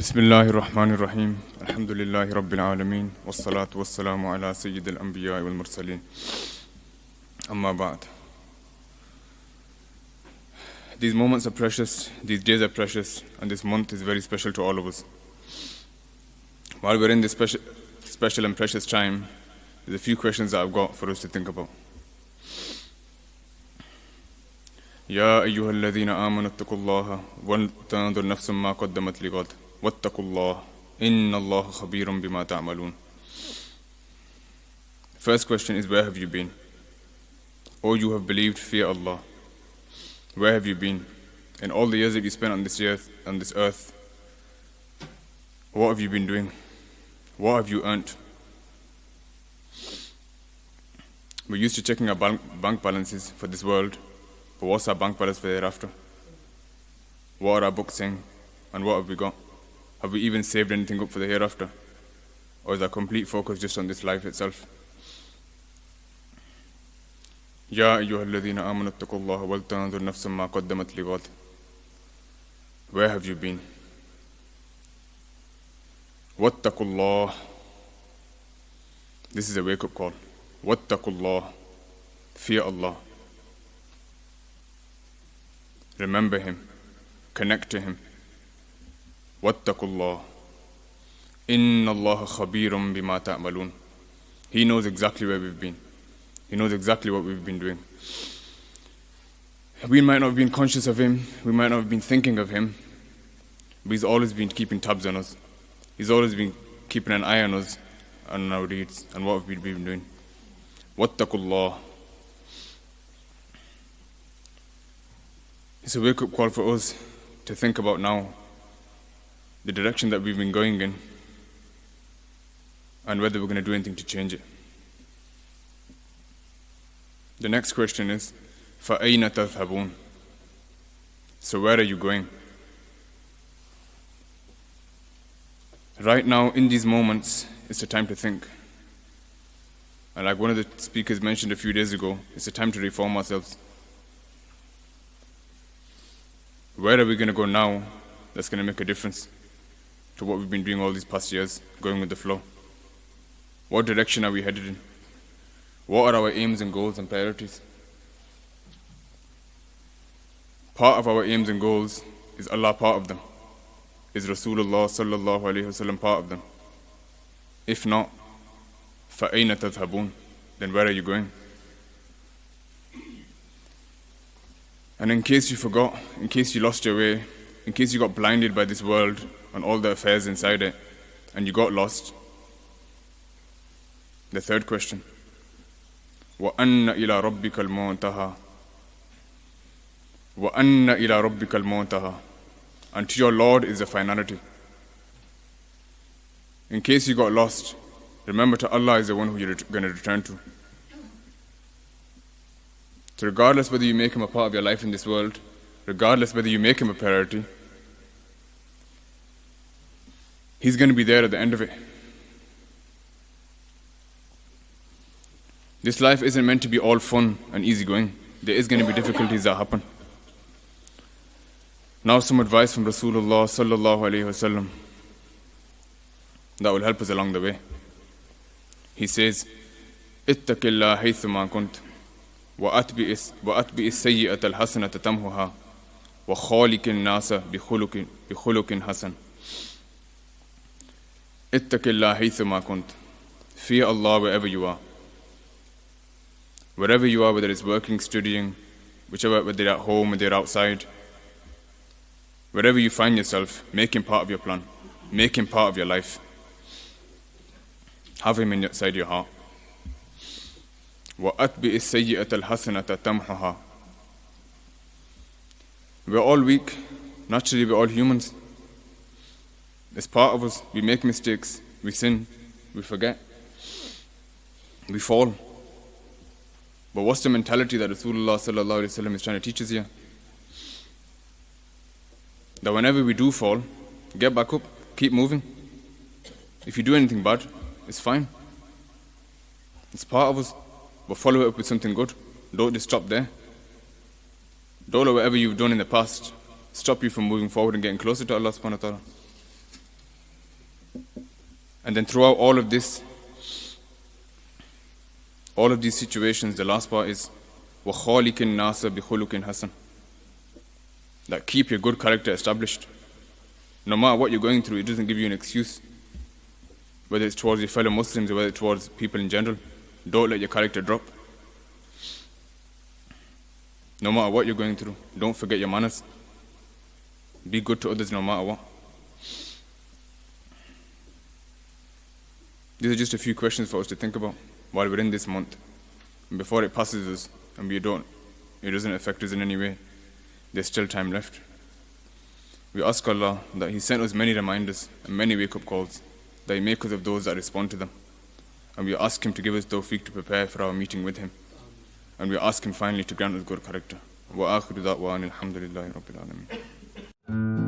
بسم الله الرحمن الرحيم الحمد لله رب العالمين والصلاة والسلام على سيد الأنبياء والمرسلين أما بعد. These moments are precious, these days are precious, and this month is very special to all of us. While we're in this special and precious time, there's a few questions that I've got for us to think about. يا أيها الذين آمنوا اتقوا الله ولتنظر نفس ما قدمت لغد واتقوا الله إن الله خبير بما تعملون. First question is, where have you been? O you have believed, fear Allah. Where have you been? In all the years that you spent on this earth, what have you been doing? What have you earned? We're used to checking our bank balances for this world, but what's our bank balance for thereafter? What are our books saying? And what have we got? Have we even saved anything up for the hereafter? Or is our complete focus just on this life itself? يا أيها الذين آمنوا اتقوا الله ولتنظر نفس ما قدمت لغد. Where have you been? واتقوا الله. This is a wake-up call. واتقوا الله. Fear Allah. Remember Him. Connect to Him. واتقوا الله. إن الله خبير بما تعملون. He knows exactly where we've been. He knows exactly what we've been doing. We might not have been conscious of Him, we might not have been thinking of Him, but He's always been keeping tabs on us. He's always been keeping an eye on us, on our deeds, and what we've been doing. واتقوا الله. It's a wake-up call for us to think about now the direction that we've been going in and whether we're going to do anything to change it. The next question is, فَأَيْنَ تَذْهَبُونَ? So where are you going? Right now, in these moments, it's a time to think. And like one of the speakers mentioned a few days ago, it's a time to reform ourselves. Where are we going to go now that's going to make a difference to what we've been doing all these past years, going with the flow? What direction are we headed in? What are our aims and goals and priorities? Part of our aims and goals is Allah part of them. Is Rasulullah sallallahu alayhi wasallam part of them? If not, فَأَيْنَ تَذْهَبُونَ? Then where are you going? And in case you forgot, in case you lost your way, in case you got blinded by this world and all the affairs inside it, and you got lost, the third question, وَأَنَّ إِلَىٰ رَبِّكَ الْمُنْتَهَى. وَأَنَّ إِلَىٰ رَبِّكَ الْمُنْتَهَى. And to your Lord is the finality. In case you got lost, remember to Allah is the one who you're going to return to. So regardless whether you make Him a part of your life in this world, regardless whether you make Him a priority, He's going to be there at the end of it. This life isn't meant to be all fun and easygoing. There is going to be difficulties that happen. Now some advice from Rasulullah sallallahu alayhi wasallam that will help us along the way. He says, اتق الله حيثما كنت وأتبع السيئة الحسنة تمحها وخالق الناس بخلق حسن. اتق الله حيثما كنت. Fear Allah wherever you are. Wherever you are, whether it's working, studying, whether you're at home, whether you're outside, wherever you find yourself, make Him part of your plan. Make Him part of your life. Have Him inside your heart. وَأَتْبِئِ السَّيِّئَةَ الْحَسَنَةَ تَمْحُهَا. We're all weak. Naturally, we're all humans. It's part of us. We make mistakes. We sin. We forget. We fall. But what's the mentality that Rasulullah sallallahu alayhi wasallam is trying to teach us here? That whenever we do fall, get back up, keep moving. If you do anything bad, it's fine. It's part of us. But follow it up with something good. Don't just stop there. Don't let whatever you've done in the past stop you from moving forward and getting closer to Allah subhanahu wa ta'ala. And then throughout all of this, all of these situations, the last part is وَخَالِكِ النَّاسَ بِخُلُقٍ حَسَنٍ. That keep your good character established. No matter what you're going through, it doesn't give you an excuse. Whether it's towards your fellow Muslims or whether it's towards people in general, don't let your character drop. No matter what you're going through, don't forget your manners. Be good to others no matter what. These are just a few questions for us to think about while we're in this month. And before it passes us and it doesn't affect us in any way, there's still time left. We ask Allah that He sent us many reminders and many wake-up calls, that He make us of those that respond to them. And we ask Him to give us tawfiq to prepare for our meeting with Him. And we ask Him finally to grant us good character. Wa akhiru da'wana alhamdulillahi rabbil alameen.